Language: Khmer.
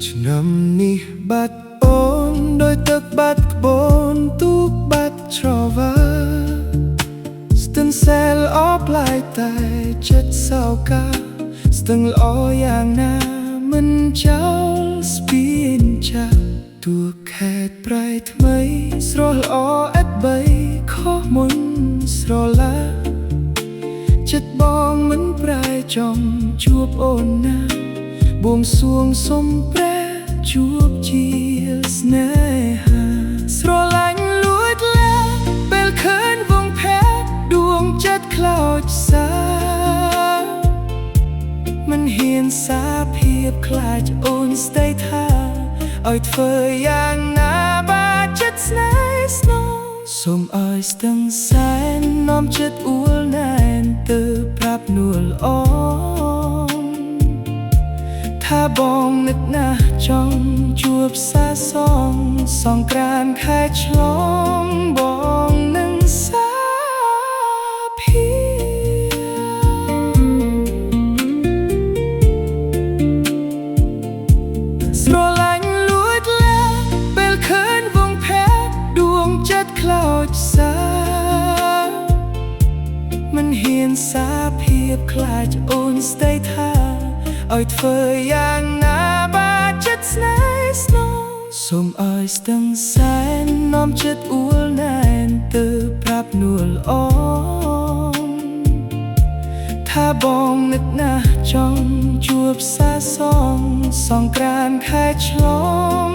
ឆ្នាំនេះបាត់អូនដោយទឹកបាត់ក្បូនទូកបាត់ច្រវាស្ទឹងសែលអបឡាយតែចិត្តសោកាស្ទឹងល្អយ៉ាងណាមិនចោលស្ពានចាស់ទួខេតប្រៃថ្មីស្រស់ល្អឥតបីខុសមុនស្រឡាចិត្តបងមិនប្រែចង់ជួបអូនណាបួងសួងសុំព្រះជួបជាស្នេហាស្រឡាញ់លួចលាពេលឃើញវងភែដួងចិត្តខ្លោចសាមិនហ៊ានសារភាពខ្លាចអូនស្ដីថាឲ្យធ្វើយ៉ាងណាបាចិត្តស្នេហ៍ស្នងសូមឲ្យស្ទឹងសែននាំចិត្តអួលណែនទៅប្រាប់នួលអូនថាបងនឹកណាស់ចង់ជួបសាសងសង្ក្រានខែឆ្លងបងនឹងសាភាស្រឡាញ់លួចលាពេលឃើញវងភែដួងចិត្តខ្លោចសាមិនហ៊ានសារភាពខ្លាចអូនស្ដីថាឲ្យធ្វើយ៉ាងណាបាចិត្តស្នេហ៍ស្នងសូមឲ្យស្ទឹងសែននាំចិត្តអួលណែនទៅប្រាប់នួលអូនថាបងនឹកណាស់ចង់ជួបសាសងសង្ក្រានខែឆ្លង